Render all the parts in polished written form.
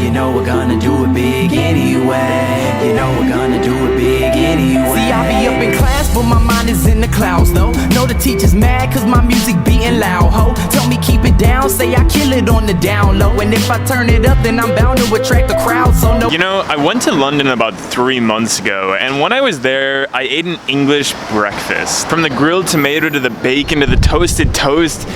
You know we're gonna do it big anyway. You know we're gonna do it big anyway. See, I be up in class, but my mind is in the clouds, though. Know the teacher's mad, cause my music beating loud, ho. Tell me keep it down, say I kill it on the down low. And if I turn it up, then I'm bound to attract the crowd, so no. You know, I went to London about 3 months ago, and when I was there, I ate an English breakfast. From the grilled tomato to the bacon to the toasted toast,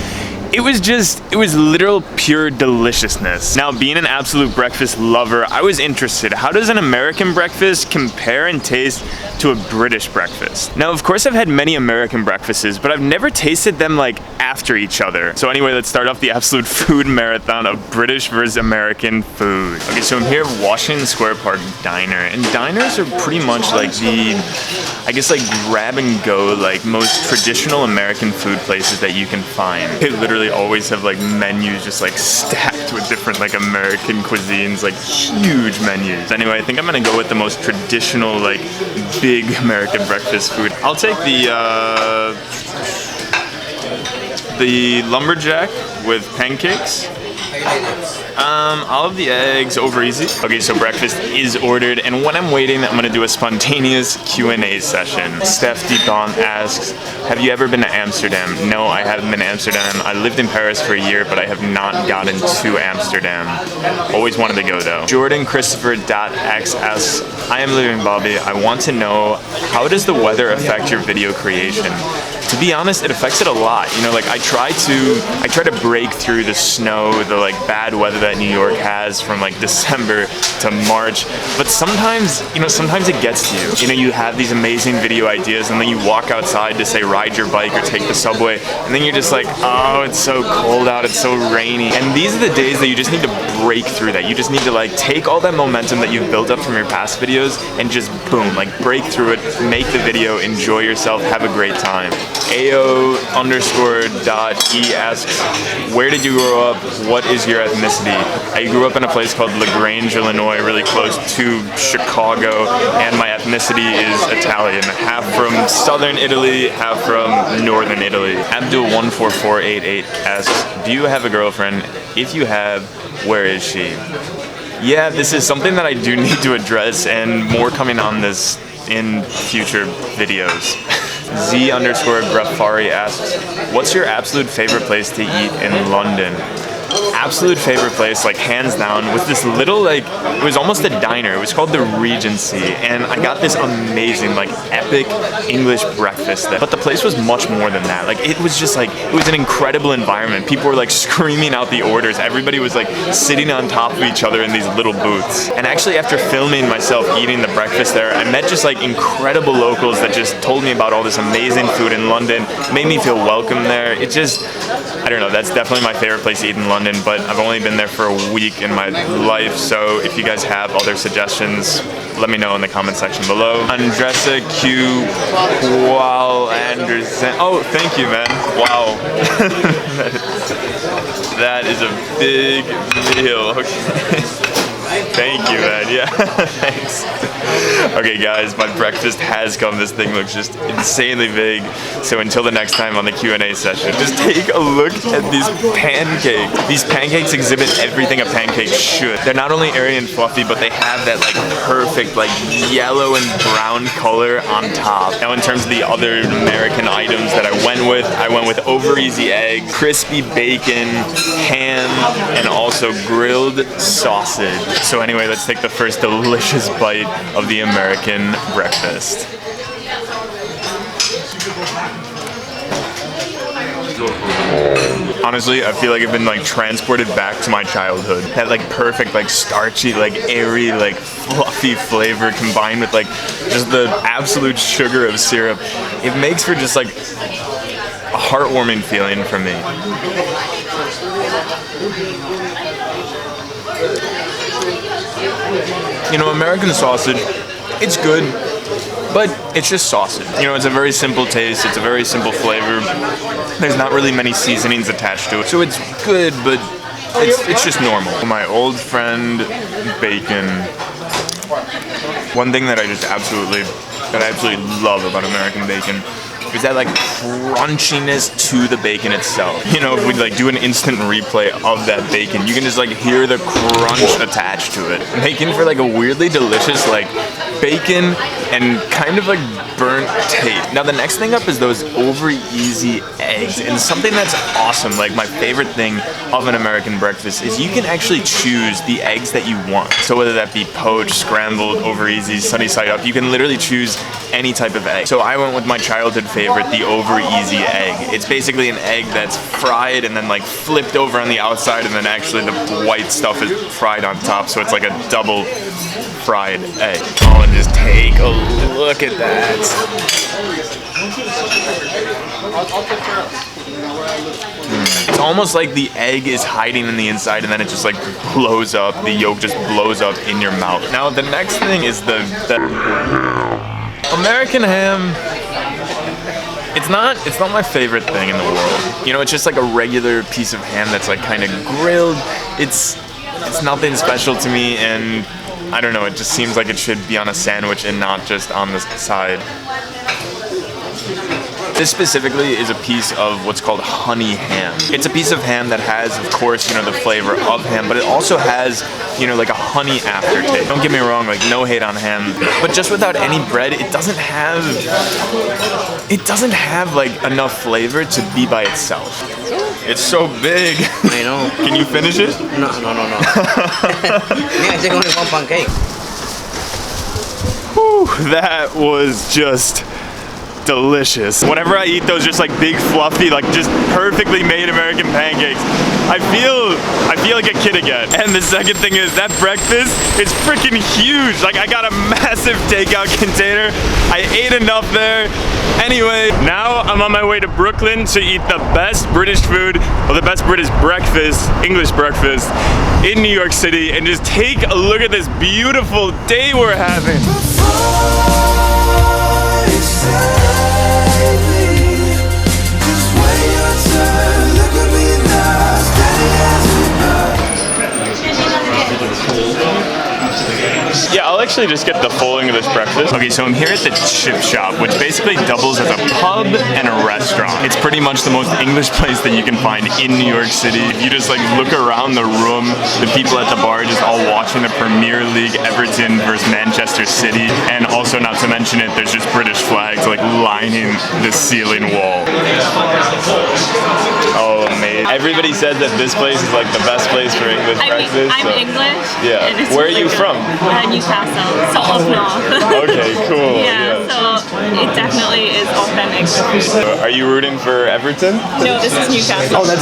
it was literal pure deliciousness. Now, being an absolute breakfast lover, I was interested. How does an American breakfast compare and taste to a British breakfast? Now, of course, I've had many American breakfasts, but I've never tasted them like after each other. So anyway, let's start off the absolute food marathon of British versus American food. Okay, so I'm here at Washington Square Park Diner, and diners are pretty much like the, I guess, like grab and go, like most traditional American food places that you can find. They literally always have like menus just like stacked with different like American cuisines, like huge menus. Anyway, I think I'm gonna go with the most traditional, like big American breakfast food. I'll take the lumberjack with pancakes. I'll have the eggs over easy. Okay, so breakfast is ordered, and when I'm waiting, I'm gonna do a spontaneous Q&A session. Steph Dupont asks, have you ever been to Amsterdam? No, I haven't been to Amsterdam. I lived in Paris for a year, but I have not gotten to Amsterdam. Always wanted to go though. Jordan Christopher.x asks, I am LivingBobby. I want to know, how does the weather affect your video creation? To be honest, it affects it a lot. You know, like I try to break through the snow, the like bad weather that New York has from like December to March. But sometimes it gets to you. You know, you have these amazing video ideas, and then you walk outside to say ride your bike or take the subway, and then you're just like, oh, it's so cold out, it's so rainy. And these are the days that you just need to break through that. You just need to like take all that momentum that you've built up from your past videos and just boom, like break through it, make the video, enjoy yourself, have a great time. AO_.E asks, where did you grow up? What is your ethnicity? I grew up in a place called LaGrange, Illinois, really close to Chicago, and my ethnicity is Italian. Half from southern Italy, half from northern Italy. Abdul14488 asks, do you have a girlfriend? If you have, where is she? Yeah, this is something that I do need to address, and more coming on this in future videos. Z_Grafari asks, what's your absolute favorite place to eat in London? Absolute favorite place, like hands down, was this little, like, it was almost a diner. It was called the Regency, and I got this amazing, like, epic English breakfast there. But the place was much more than that. Like, it was just like, it was an incredible environment. People were like screaming out the orders. Everybody was like sitting on top of each other in these little booths. And actually, after filming myself eating the breakfast there, I met just like incredible locals that just told me about all this amazing food in London, made me feel welcome there. It just, I don't know, that's definitely my favorite place to eat in London, but I've only been there for a week in my life, so if you guys have other suggestions, let me know in the comment section below. Andressa Q. Qual Anderson. Oh, thank you, man. Wow. That is a big deal. Okay. Thank you, man. Yeah, thanks. Okay, guys, my breakfast has come. This thing looks just insanely big. So until the next time on the Q&A session, just take a look at these pancakes. These pancakes exhibit everything a pancake should. They're not only airy and fluffy, but they have that like perfect like yellow and brown color on top. Now, in terms of the other American items that I went with over easy egg, crispy bacon, ham, and also grilled sausage. So anyway, let's take the first delicious bite of the American breakfast. Honestly, I feel like I've been like transported back to my childhood. That like perfect, like starchy, like airy, like fluffy flavor combined with like just the absolute sugar of syrup. It makes for just like a heartwarming feeling for me. You know, American sausage, it's good, but it's just sausage. You know, it's a very simple taste, it's a very simple flavor. There's not really many seasonings attached to it, so it's good, but it's just normal. My old friend, bacon. One thing that I absolutely love about American bacon is that like crunchiness to the bacon itself. You know, if we like do an instant replay of that bacon, you can just like hear the crunch attached to it, making for like a weirdly delicious like bacon and kind of like burnt taste. Now the next thing up is those over easy eggs, and something that's awesome, like my favorite thing of an American breakfast is you can actually choose the eggs that you want. So whether that be poached, scrambled, over easy, sunny side up, you can literally choose any type of egg. So I went with my childhood favorite, the over easy egg. It's basically an egg that's fried and then like flipped over on the outside, and then actually the white stuff is fried on top, so it's like a double fried egg. Oh, and just take a look at that. It's almost like the egg is hiding in the inside, and then it just like blows up. The yolk just blows up in your mouth. Now the next thing is the American ham. It's not my favorite thing in the world. You know, it's just like a regular piece of ham that's like kind of grilled. It's nothing special to me, and I don't know, it just seems like it should be on a sandwich and not just on the side. This specifically is a piece of what's called honey ham. It's a piece of ham that has, of course, you know, the flavor of ham, but it also has, you know, like a honey aftertaste. Don't get me wrong, like no hate on ham, but just without any bread, it doesn't have like enough flavor to be by itself. It's so big. I know. Can you finish it? No. I take only one pancake. Whew, that was just delicious. Whenever I eat those just like big fluffy, like just perfectly made American pancakes, I feel like a kid again. And the second thing is that breakfast is freaking huge. Like I got a massive takeout container. I ate enough there. Anyway, now I'm on my way to Brooklyn to eat the best British food, or the best British breakfast, English breakfast in New York City, and just take a look at this beautiful day we're having. Yeah, I'll actually just get the fulling of this breakfast. Okay, so I'm here at the chip shop, which basically doubles as a pub and a restaurant. It's pretty much the most English place that you can find in New York City. If you just like look around the room, the people at the bar just all watching the Premier League, Everton versus Manchester City, and also not to mention it, there's just British flags like lining the ceiling wall. Oh, amazing. Everybody said that this place is like the best place for English breakfast. I'm English. Yeah. And it's Where are really you good. from? Newcastle, so up north. Okay, cool. Yeah, so it definitely is authentic food. Are you rooting for Everton? No, this is Newcastle. Oh, that's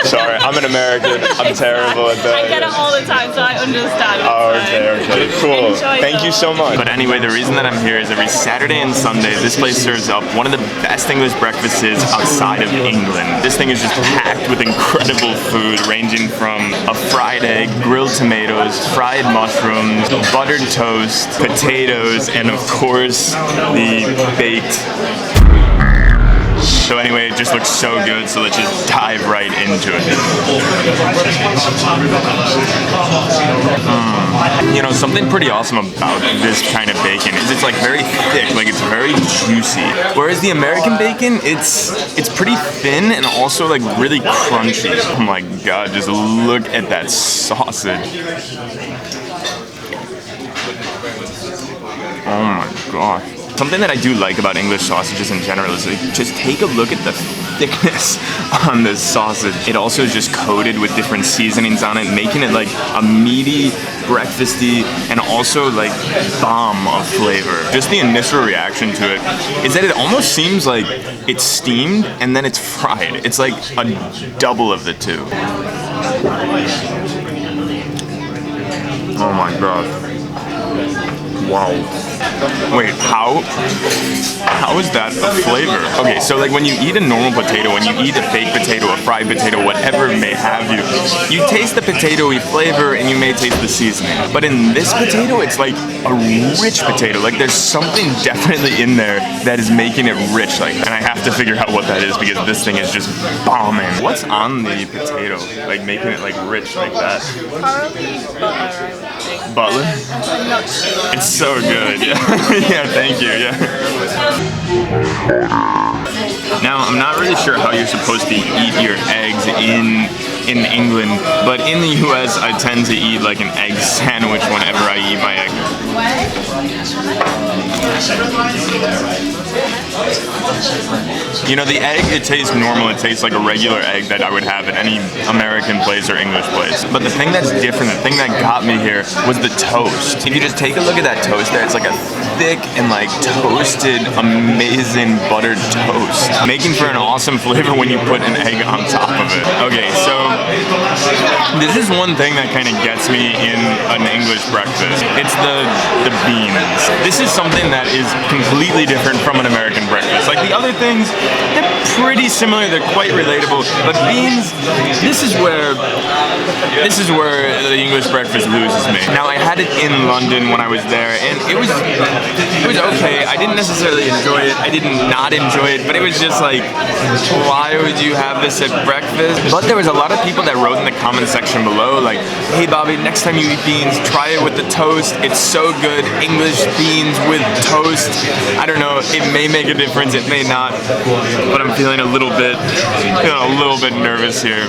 Sorry, I'm an American. I'm terrible at that. I get it all the time, so I understand. Oh, okay, cool. Enjoy Thank you so much. But anyway, the reason that I'm here is every Saturday and Sunday, this place serves up one of the best English breakfasts outside of England. This thing is just packed with incredible food, ranging from a fried egg, grilled tomatoes, fried mushrooms, buttered toast, potatoes, and of course, the baked. So anyway, it just looks so good, so let's just dive right into it. You know, something pretty awesome about this kind of bacon is it's like very thick, like it's very juicy. Whereas the American bacon, it's pretty thin and also like really crunchy. Oh my god, just look at that sausage. Oh my gosh. Something that I do like about English sausages in general is like, just take a look at the thickness on this sausage. It also is just coated with different seasonings on it, making it like a meaty, breakfasty, and also like bomb of flavor. Just the initial reaction to it is that it almost seems like it's steamed and then it's fried. It's like a double of the two. Oh my god. Wow. Wait, how is that a flavor? Okay, so like when you eat a normal potato, when you eat a baked potato, a fried potato, whatever it may have you, you taste the potatoey flavor and you may taste the seasoning. But in this potato, it's like a rich potato. Like there's something definitely in there that is making it rich. Like, and I have to figure out what that is because this thing is just bombing. What's on the potato? Like making it like rich like that? Probably butter, I would think. butler? It's so good. Yeah, thank you. Yeah. Now, I'm not really sure how you're supposed to eat your eggs in England, but in the US, I tend to eat like an egg sandwich whenever I eat my egg. You know, the egg, it tastes normal. It tastes like a regular egg that I would have at any American place or English place. But the thing that's different, the thing that got me here was the toast. If you just take a look at that toast there, it's like a thick and like toasted, amazing buttered toast, making for an awesome flavor when you put an egg on top of it. Okay, so this is one thing that kind of gets me in an English breakfast. It's the beans. This is something that is completely different from an American breakfast. Like the other things, they're pretty similar, they're quite relatable, but beans, this is where the English breakfast loses me. Now, I had it in London when I was there, and it was okay. I didn't necessarily enjoy it. I did not enjoy it, but it was just like, why would you have this at breakfast? But there was a lot of people that wrote in the comment section below, like, hey Bobby, next time you eat beans, try it with the toast. It's so good. English beans with toast. I don't know, it may make a difference, it may not, but I'm feeling a little bit nervous here.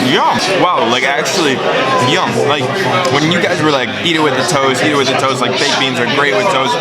Yum! Wow, like actually, yum. Like, when you guys were like, eat it with the toast, like baked beans are great with toast,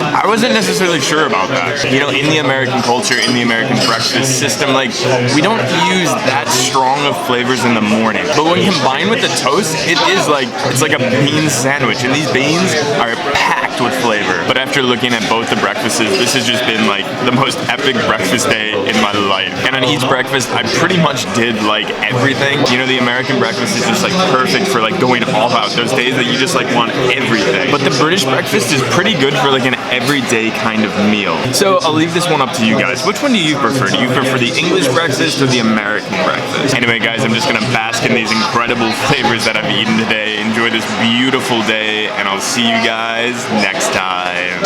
I wasn't necessarily sure about that. You know, in the American culture, in the American breakfast system, like, we don't use that strong of flavors in the morning. But when combined with the toast, it's like a bean sandwich, and these beans are packed with flavor. But after looking at both the breakfasts, this has just been like the most epic breakfast day in my life. And on each breakfast, I pretty much did like everything. You know, the American breakfast is just like perfect for like going all out. Those days that you just like want everything. But the British breakfast is pretty good for like an everyday kind of meal. So I'll leave this one up to you guys. Which one do you prefer? Do you prefer the English breakfast or the American breakfast? Anyway, guys, I'm just gonna bask in these incredible flavors that I've eaten today. Enjoy this beautiful day, and I'll see you guys next time.